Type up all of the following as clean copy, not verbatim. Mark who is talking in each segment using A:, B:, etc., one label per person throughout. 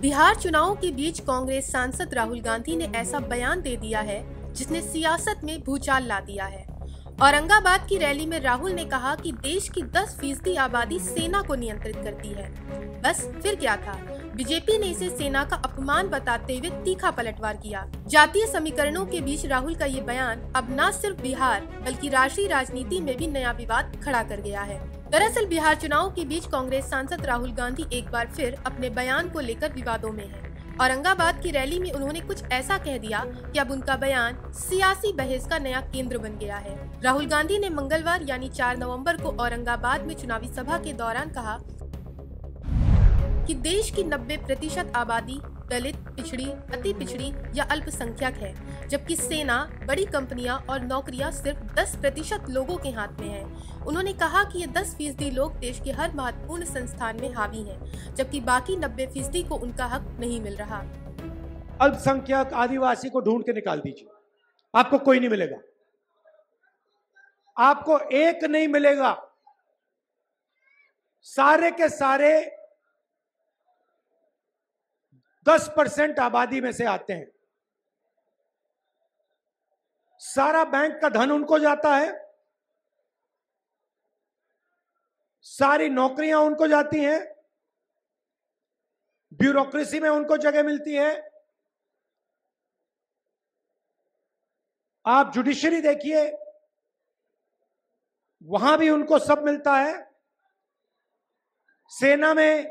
A: बिहार चुनावों के बीच कांग्रेस सांसद राहुल गांधी ने ऐसा बयान दे दिया है जिसने सियासत में भूचाल ला दिया है। औरंगाबाद की रैली में राहुल ने कहा कि देश की 10% आबादी सेना को नियंत्रित करती है। बस फिर क्या था, बीजेपी ने इसे सेना का अपमान बताते हुए तीखा पलटवार किया। जातीय समीकरणों के बीच राहुल का ये बयान अब न सिर्फ बिहार बल्कि राष्ट्रीय राजनीति में भी नया विवाद खड़ा कर गया है। दरअसल बिहार चुनाव के बीच कांग्रेस सांसद राहुल गांधी एक बार फिर अपने बयान को लेकर विवादों में हैं। औरंगाबाद की रैली में उन्होंने कुछ ऐसा कह दिया कि अब उनका बयान सियासी बहस का नया केंद्र बन गया है। राहुल गांधी ने मंगलवार यानी 4 नवंबर को औरंगाबाद में चुनावी सभा के दौरान कहा कि देश की 90% आबादी दलित, पिछड़ी, अति पिछड़ी या अल्पसंख्यक है, जबकि सेना, बड़ी कंपनियां और नौकरियां सिर्फ 10% लोगों के हाथ में है। उन्होंने कहा कि ये 10% लोग देश के हर महत्वपूर्ण संस्थान में हावी हैं, जबकि बाकी 90% को उनका हक नहीं मिल रहा।
B: अल्पसंख्यक आदिवासी को ढूंढ के निकाल दीजिए, आपको कोई नहीं मिलेगा, आपको एक नहीं मिलेगा। सारे के सारे 10% आबादी में से आते हैं। सारा बैंक का धन उनको जाता है, सारी नौकरियां उनको जाती हैं, ब्यूरोक्रेसी में उनको जगह मिलती है। आप जुडिशरी देखिए, वहां भी उनको सब मिलता है। सेना में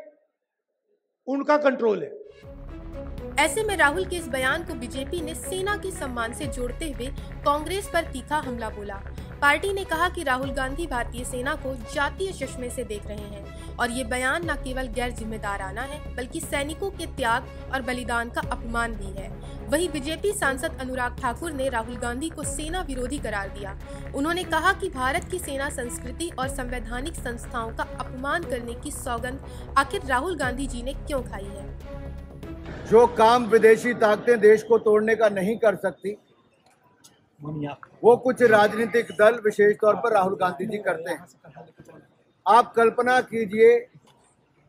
B: उनका कंट्रोल है।
A: ऐसे में राहुल के इस बयान को बीजेपी ने सेना के सम्मान से जोड़ते हुए कांग्रेस पर तीखा हमला बोला। पार्टी ने कहा कि राहुल गांधी भारतीय सेना को जातीय चश्मे से देख रहे हैं और ये बयान न केवल गैर जिम्मेदाराना है बल्कि सैनिकों के त्याग और बलिदान का अपमान भी है। वहीं बीजेपी सांसद अनुराग ठाकुर ने राहुल गांधी को सेना विरोधी करार दिया। उन्होंने कहा कि भारत की सेना संस्कृति और संवैधानिक संस्थाओं का अपमान करने की सौगंध आखिर राहुल गांधी जी ने क्यों खाई है।
C: जो काम विदेशी ताकतें देश को तोड़ने का नहीं कर सकती, वो कुछ राजनीतिक दल विशेष तौर पर राहुल गांधी जी करते हैं। आप कल्पना कीजिए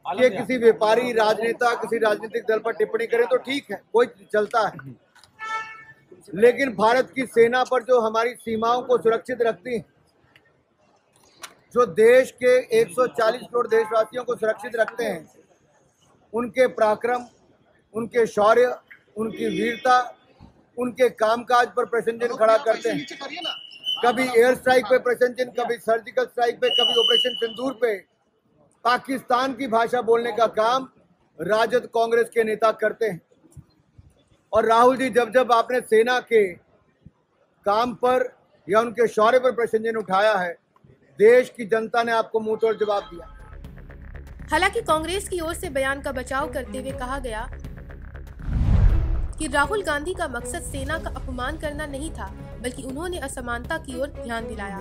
C: कि किसी व्यापारी, राजनेता किसी राजनीतिक दल पर टिप्पणी करे तो ठीक है, कोई चलता है, लेकिन भारत की सेना पर जो हमारी सीमाओं को सुरक्षित रखती है, जो देश के 140 करोड़ देशवासियों को सुरक्षित रखते हैं, उनके पराक्रम, उनके शौर्य, उनकी वीरता, उनके कामकाज पर प्रश्न चिन्ह खड़ा करते हैं। कभी एयर स्ट्राइक पे प्रश्न चिन्ह, कभी सर्जिकल स्ट्राइक पे, कभी ऑपरेशन सिंदूर पे पाकिस्तान की भाषा बोलने का काम राजद कांग्रेस के नेता करते हैं। और राहुल जी, जब जब आपने सेना के काम पर या उनके शौर्य पर प्रश्न चिन्ह उठाया है, देश की जनता ने आपको मुंह तोड़ जवाब दिया।
A: हालांकि कांग्रेस की ओर से बयान का बचाव करते हुए कहा गया कि राहुल गांधी का मकसद सेना का अपमान करना नहीं था, बल्कि उन्होंने असमानता की ओर ध्यान दिलाया।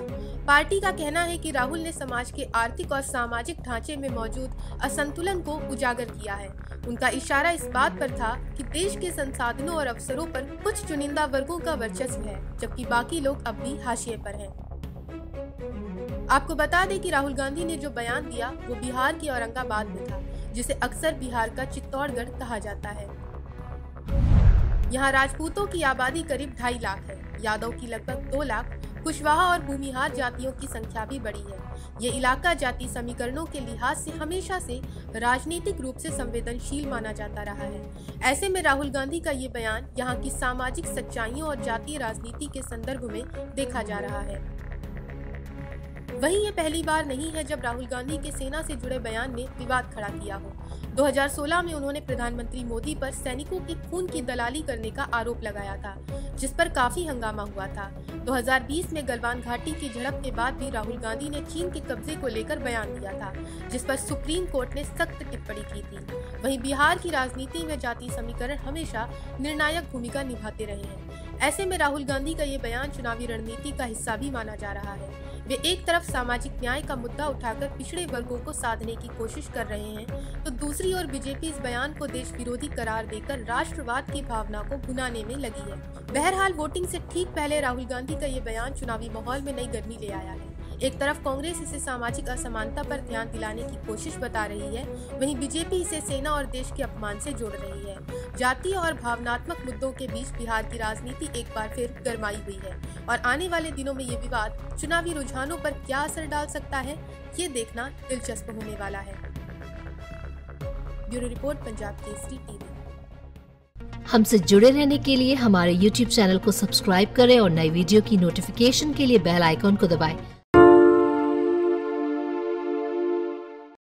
A: पार्टी का कहना है कि राहुल ने समाज के आर्थिक और सामाजिक ढांचे में मौजूद असंतुलन को उजागर किया है। उनका इशारा इस बात पर था कि देश के संसाधनों और अवसरों पर कुछ चुनिंदा वर्गों का वर्चस्व है, जबकि बाकी लोग अब भी हाशिए पर हैं। आपको बता दें कि राहुल गांधी ने जो बयान दिया वो बिहार के औरंगाबाद में था, जिसे अक्सर बिहार का चित्तौड़गढ़ कहा जाता है। यहाँ राजपूतों की आबादी करीब 2.5 लाख है, यादव की लगभग 2 लाख, कुशवाहा और भूमिहार जातियों की संख्या भी बड़ी है। ये इलाका जाति समीकरणों के लिहाज से हमेशा से राजनीतिक रूप से संवेदनशील माना जाता रहा है। ऐसे में राहुल गांधी का ये बयान यहाँ की सामाजिक सच्चाइयों और जातीय राजनीति के संदर्भ में देखा जा रहा है। वहीं ये पहली बार नहीं है जब राहुल गांधी के सेना से जुड़े बयान ने विवाद खड़ा किया हो। 2016 में उन्होंने प्रधानमंत्री मोदी पर सैनिकों की खून की दलाली करने का आरोप लगाया था, जिस पर काफी हंगामा हुआ था। 2020 में गलवान घाटी की झड़प के बाद भी राहुल गांधी ने चीन के कब्जे को लेकर बयान दिया था, जिस पर सुप्रीम कोर्ट ने सख्त टिप्पणी की थी। वहीं बिहार की राजनीति में जाति समीकरण हमेशा निर्णायक भूमिका निभाते रहे हैं। ऐसे में राहुल गांधी का ये बयान चुनावी रणनीति का हिस्सा भी माना जा रहा है। वे एक तरफ सामाजिक न्याय का मुद्दा उठाकर पिछड़े वर्गों को साधने की कोशिश कर रहे हैं, तो दूसरी ओर बीजेपी इस बयान को देश विरोधी करार देकर राष्ट्रवाद की भावना को भुनाने में लगी है। बहरहाल वोटिंग से ठीक पहले राहुल गांधी का ये बयान चुनावी माहौल में नई गर्मी ले आया है। एक तरफ कांग्रेस इसे सामाजिक असमानता पर ध्यान दिलाने की कोशिश बता रही है, वहीं बीजेपी इसे सेना और देश के अपमान से जोड़ रही है। जातीय और भावनात्मक मुद्दों के बीच बिहार की राजनीति एक बार फिर गरमाई हुई है और आने वाले दिनों में ये विवाद चुनावी रुझानों पर क्या असर डाल सकता है, ये देखना दिलचस्प होने वाला है। Bureau report, Punjab Kesari TV.
D: हमसे जुड़े रहने के लिए हमारे YouTube चैनल को सब्सक्राइब करें और नई वीडियो की नोटिफिकेशन के लिए बेल आइकॉन को दबाएं